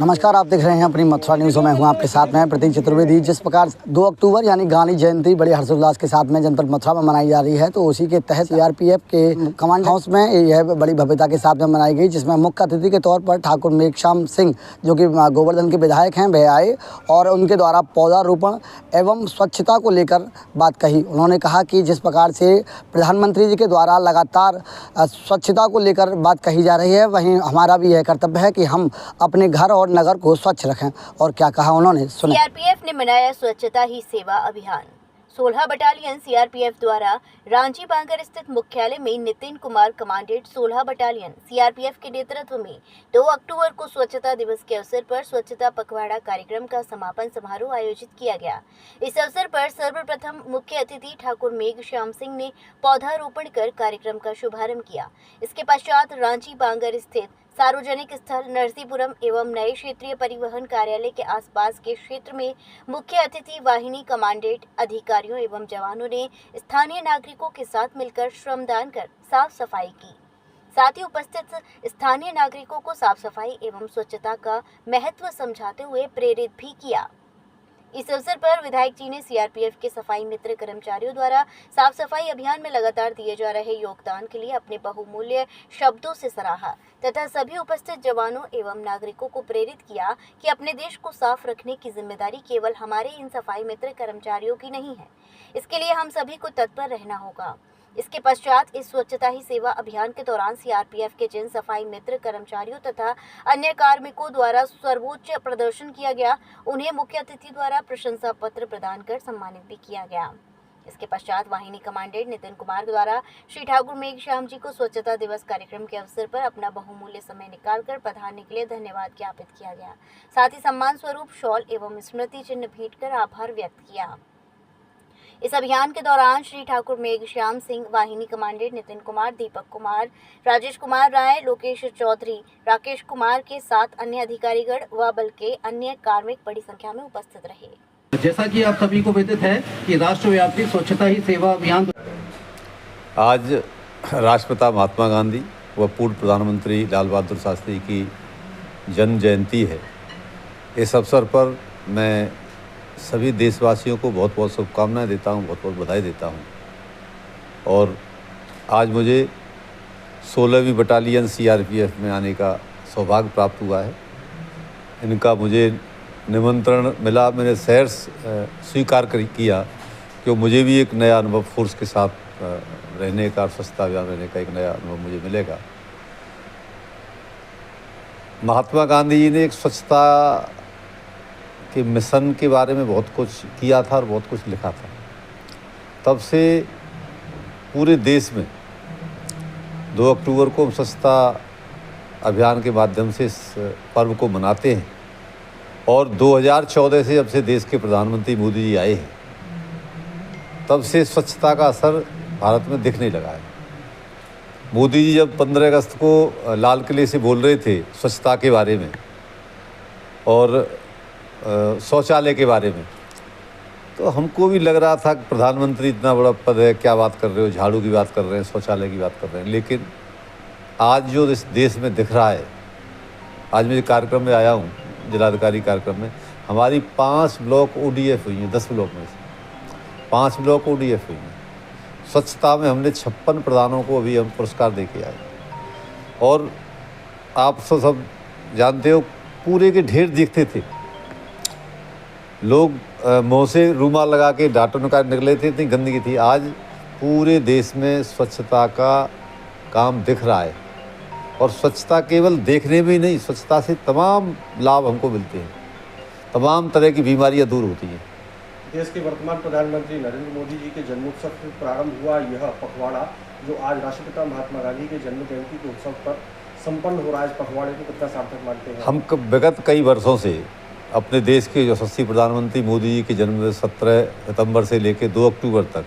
नमस्कार, आप देख रहे हैं अपनी मथुरा न्यूज़। मैं हूं आपके साथ में प्रतीक चतुर्वेदी। जिस प्रकार 2 अक्टूबर यानी गांधी जयंती बड़े हर्षोल्लास के साथ में जनपद मथुरा में मनाई जा रही है, तो उसी के तहत सीआरपीएफ के कमांड हाउस में यह बड़ी भव्यता के साथ में मनाई गई, जिसमें मुख्य अतिथि के तौर पर ठाकुर मेघश्याम सिंह, जो कि गोवर्धन के विधायक हैं, वह आए और उनके द्वारा पौधारोपण एवं स्वच्छता को लेकर बात कही। उन्होंने कहा कि जिस प्रकार से प्रधानमंत्री जी के द्वारा लगातार स्वच्छता को लेकर बात कही जा रही है, वहीं हमारा भी यह कर्तव्य है कि हम अपने घर और नगर को स्वच्छ रखें। और क्या कहा उन्होंने, सुने। सीआरपीएफ ने मनाया स्वच्छता ही सेवा अभियान। 16 बटालियन सीआरपीएफ द्वारा रांची बांगर स्थित मुख्यालय में Nitin Kumar commandant 16 battalion CRPF के नेतृत्व में 2 अक्टूबर को स्वच्छता दिवस के अवसर पर स्वच्छता पखवाड़ा कार्यक्रम का समापन समारोह आयोजित किया गया। इस अवसर पर सर्वप्रथम मुख्य अतिथि ठाकुर मेघश्याम सिंह ने पौधारोपण कर कार्यक्रम का शुभारंभ किया। इसके पश्चात रांची बांगर स्थित सार्वजनिक स्थल नरसीपुरम एवं नए क्षेत्रीय परिवहन कार्यालय के आसपास के क्षेत्र में मुख्य अतिथि वाहिनी कमांडेंट अधिकारियों एवं जवानों ने स्थानीय नागरिकों के साथ मिलकर श्रमदान कर साफ सफाई की। साथ ही उपस्थित स्थानीय नागरिकों को साफ सफाई एवं स्वच्छता का महत्व समझाते हुए प्रेरित भी किया। इस अवसर पर विधायक जी ने सीआरपीएफ के सफाई मित्र कर्मचारियों द्वारा साफ सफाई अभियान में लगातार दिए जा रहे योगदान के लिए अपने बहुमूल्य शब्दों से सराहा तथा सभी उपस्थित जवानों एवं नागरिकों को प्रेरित किया कि अपने देश को साफ रखने की जिम्मेदारी केवल हमारे इन सफाई मित्र कर्मचारियों की नहीं है, इसके लिए हम सभी को तत्पर रहना होगा। इसके पश्चात इस स्वच्छता ही सेवा अभियान के दौरान सीआरपीएफ के जिन सफाई मित्र कर्मचारियों तथा अन्य कार्मिकों द्वारा सर्वोच्च प्रदर्शन किया गया, उन्हें मुख्य अतिथि द्वारा प्रशंसा पत्र प्रदान कर सम्मानित भी किया गया। इसके पश्चात वाहिनी कमांडेंट नितिन कुमार द्वारा श्री ठाकुर मेघश्याम जी को स्वच्छता दिवस कार्यक्रम के अवसर पर अपना बहुमूल्य समय निकालकर पधारने के लिए धन्यवाद ज्ञापित किया गया। साथ ही सम्मान स्वरूप शॉल एवं स्मृति चिन्ह भेंट कर आभार व्यक्त किया। इस अभियान के दौरान श्री ठाकुर मेघश्याम सिंह, वाहिनी कमांडेंट नितिन कुमार, दीपक कुमार, राजेश कुमार राय, लोकेश चौधरी, राकेश कुमार के साथ अन्य अधिकारीगण व बल के अन्य कार्मिक बड़ी संख्या में उपस्थित रहे। जैसा कि आप सभी को विदित है कि राष्ट्रव्यापी स्वच्छता ही सेवा अभियान आज राष्ट्रपिता महात्मा गांधी व पूर्व प्रधानमंत्री लाल बहादुर शास्त्री की जन्म जयंती है। इस अवसर पर मैं सभी देशवासियों को बहुत बहुत शुभकामनाएं देता हूं, बहुत बहुत बधाई देता हूं। और आज मुझे 16वीं बटालियन सीआरपीएफ में आने का सौभाग्य प्राप्त हुआ है। इनका मुझे निमंत्रण मिला, मैंने शहर स्वीकार किया कि मुझे भी एक नया अनुभव फोर्स के साथ रहने का, स्वच्छता अभियान रहने का एक नया अनुभव मुझे मिलेगा। महात्मा गांधी जी ने एक स्वच्छता के मिशन के बारे में बहुत कुछ किया था और बहुत कुछ लिखा था। तब से पूरे देश में 2 अक्टूबर को हम स्वच्छता अभियान के माध्यम से इस पर्व को मनाते हैं। और 2014 से जब से देश के प्रधानमंत्री मोदी जी आए हैं, तब से स्वच्छता का असर भारत में दिखने लगा है। मोदी जी जब 15 अगस्त को लाल किले से बोल रहे थे स्वच्छता के बारे में और शौचालय के बारे में, तो हमको भी लग रहा था कि प्रधानमंत्री इतना बड़ा पद है, क्या बात कर रहे हो, झाड़ू की बात कर रहे हैं, शौचालय की बात कर रहे हैं। लेकिन आज जो इस देश में दिख रहा है, आज मैं कार्यक्रम में आया हूँ, जिलाधिकारी कार्यक्रम में, हमारी 5 ब्लॉक ओडीएफ हुई हैं, 10 ब्लॉक में से 5 ब्लॉक ओडीएफ हुई हैं। स्वच्छता में हमने 56 प्रधानों को अभी हम पुरस्कार दे के आए। और आप सब जानते हो, पूरे के ढेर दिखते थे, लोग मुँह से रूमाल लगा के डांटों निकले थे, इतनी गंदगी थी। आज पूरे देश में स्वच्छता का काम दिख रहा है। और स्वच्छता केवल देखने में ही नहीं, स्वच्छता से तमाम लाभ हमको मिलते हैं, तमाम तरह की बीमारियां दूर होती हैं। देश के वर्तमान प्रधानमंत्री नरेंद्र मोदी जी के जन्मोत्सव से प्रारंभ हुआ यह पखवाड़ा, जो आज राष्ट्रपिता महात्मा गांधी के जन्म जयंती के उत्सव पर संपन्न हो रहा है, इस पखवाड़े को कितना सार्थक मानते हैं? हम विगत कई वर्षों से अपने देश के यशस्वी प्रधानमंत्री मोदी जी के जन्म 17 सितंबर से लेकर 2 अक्टूबर तक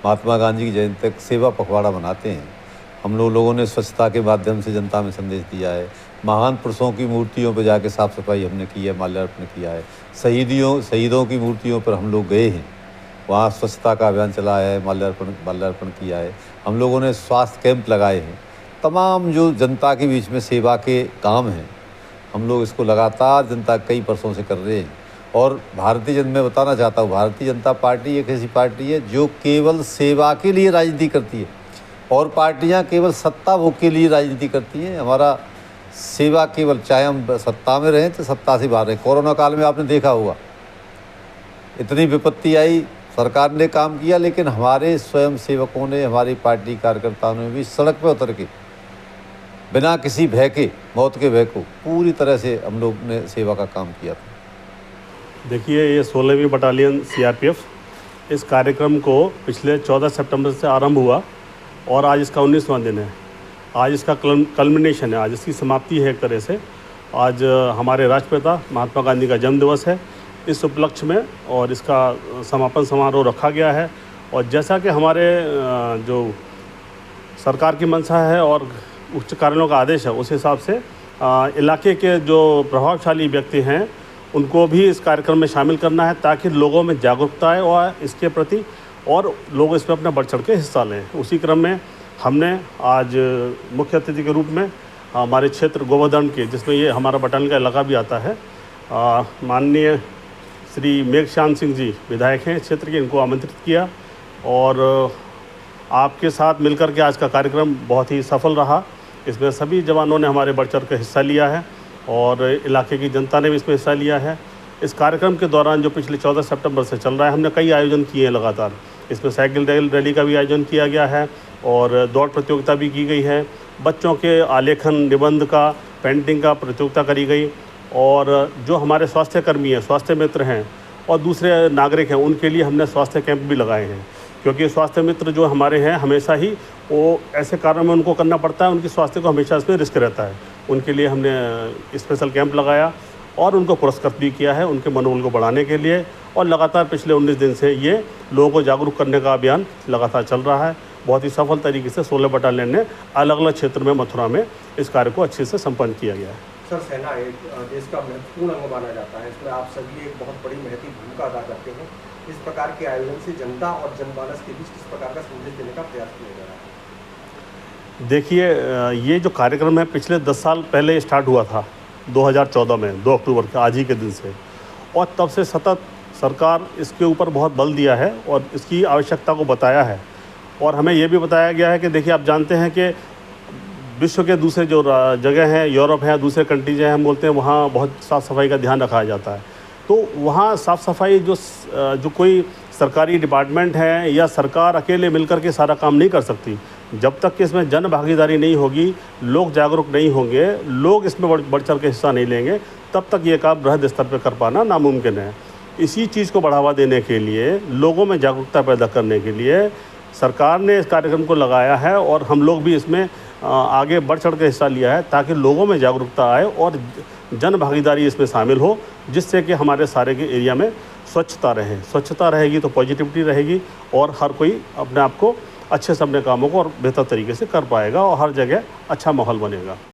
महात्मा गांधी की जयंती तक सेवा पखवाड़ा मनाते हैं। हम लोगों ने स्वच्छता के माध्यम से जनता में संदेश दिया है। महान पुरुषों की मूर्तियों पर जाके साफ़ सफाई हमने की है, माल्यार्पण किया है। शहीदों की मूर्तियों पर हम लोग गए हैं, वहाँ स्वच्छता का अभियान चलाया है, माल्यार्पण किया है। हम लोगों ने स्वास्थ्य कैंप लगाए हैं। तमाम जो जनता के बीच में सेवा के काम हैं हम लोग इसको लगातार जनता कई वर्षों से कर रहे हैं। और भारतीय जनता, मैं बताना चाहता हूँ, भारतीय जनता पार्टी एक ऐसी पार्टी है जो केवल सेवा के लिए राजनीति करती है, और पार्टियां केवल सत्ता भोग के लिए राजनीति करती हैं। हमारा सेवा केवल, चाहे हम सत्ता में रहें तो सत्ता से बाहर रहें। कोरोना काल में आपने देखा होगा, इतनी विपत्ति आई, सरकार ने काम किया, लेकिन हमारे स्वयं सेवकों ने, हमारी पार्टी कार्यकर्ताओं ने भी सड़क पर उतर के बिना किसी भय के, मौत के भय को, पूरी तरह से हम लोग ने सेवा का काम किया था। देखिए, ये 16वीं बटालियन सीआरपीएफ इस कार्यक्रम को पिछले 14 सितंबर से आरंभ हुआ और आज इसका 19वां दिन है। आज इसका कल्मिनेशन है, आज इसकी समाप्ति है एक तरह से। आज हमारे राष्ट्रपिता महात्मा गांधी का जन्म दिवस है इस उपलक्ष्य में, और इसका समापन समारोह रखा गया है। और जैसा कि हमारे जो सरकार की मंशा है और उच्च कार्यालयों का आदेश है, उस हिसाब से इलाके के जो प्रभावशाली व्यक्ति हैं उनको भी इस कार्यक्रम में शामिल करना है, ताकि लोगों में जागरूकता आए और इसके प्रति और लोग इसमें अपना बढ़ चढ़ के हिस्सा लें। उसी क्रम में हमने आज मुख्य अतिथि के रूप में हमारे क्षेत्र गोवर्धन के, जिसमें ये हमारा बटालियन का इलाका भी आता है, माननीय श्री मेघश्याम सिंह जी विधायक हैं क्षेत्र के, इनको आमंत्रित किया। और आपके साथ मिलकर के आज का कार्यक्रम बहुत ही सफल रहा। इसमें सभी जवानों ने हमारे बढ़ चढ़ के हिस्सा लिया है और इलाके की जनता ने भी इसमें हिस्सा लिया है। इस कार्यक्रम के दौरान जो पिछले 14 सितंबर से चल रहा है, हमने कई आयोजन किए हैं लगातार। इसमें साइकिल रैली का भी आयोजन किया गया है और दौड़ प्रतियोगिता भी की गई है। बच्चों के आलेखन, निबंध का, पेंटिंग का प्रतियोगिता करी गई। और जो हमारे स्वास्थ्य कर्मी हैं, स्वास्थ्य मित्र हैं और दूसरे नागरिक हैं, उनके लिए हमने स्वास्थ्य कैंप भी लगाए हैं, क्योंकि स्वास्थ्य मित्र जो हमारे हैं हमेशा ही वो ऐसे कार्यों में उनको करना पड़ता है, उनकी स्वास्थ्य को हमेशा इसमें रिस्क रहता है। उनके लिए हमने स्पेशल कैंप लगाया और उनको पुरस्कृत भी किया है, उनके मनोबल को बढ़ाने के लिए। और लगातार पिछले 19 दिन से ये लोगों को जागरूक करने का अभियान लगातार चल रहा है। बहुत ही सफल तरीके से 16 बटालियन ने अलग अलग क्षेत्र में, मथुरा में इस कार्य को अच्छे से संपन्न किया गया है। सर, सेना एक देश का महत्वपूर्ण अंग माना जाता है, इसमें आप सभी एक बहुत बड़ी महती भूमिका अदा करते हैं। इस प्रकार के आयोजन से जनता और जनमानस के बीच किस प्रकार का संदेश देने का प्रयास किया जा रहा है? देखिए, ये जो कार्यक्रम है पिछले 10 साल पहले स्टार्ट हुआ था, 2014 में 2 अक्टूबर के आज ही के दिन से, और तब से सतत सरकार इसके ऊपर बहुत बल दिया है और इसकी आवश्यकता को बताया है। और हमें ये भी बताया गया है कि देखिए, आप जानते हैं कि विश्व के दूसरे जो जगह हैं, यूरोप हैं, दूसरे कंट्रीज हैं, हम बोलते हैं वहाँ बहुत साफ़ सफाई का ध्यान रखा जाता है। तो वहाँ साफ़ सफाई जो कोई सरकारी डिपार्टमेंट है या सरकार अकेले मिलकर के सारा काम नहीं कर सकती। जब तक कि इसमें जन भागीदारी नहीं होगी, लोग जागरूक नहीं होंगे, लोग इसमें बढ़ चढ़ के हिस्सा नहीं लेंगे, तब तक ये काम बृहद स्तर पर कर पाना नामुमकिन है। इसी चीज़ को बढ़ावा देने के लिए, लोगों में जागरूकता पैदा करने के लिए सरकार ने इस कार्यक्रम को लगाया है और हम लोग भी इसमें आगे बढ़ चढ़ के हिस्सा लिया है, ताकि लोगों में जागरूकता आए और जन भागीदारी इसमें शामिल हो, जिससे कि हमारे सारे के एरिया में स्वच्छता रहे। स्वच्छता रहेगी तो पॉजिटिविटी रहेगी और हर कोई अपने आप को अच्छे से अपने कामों को और बेहतर तरीके से कर पाएगा और हर जगह अच्छा माहौल बनेगा।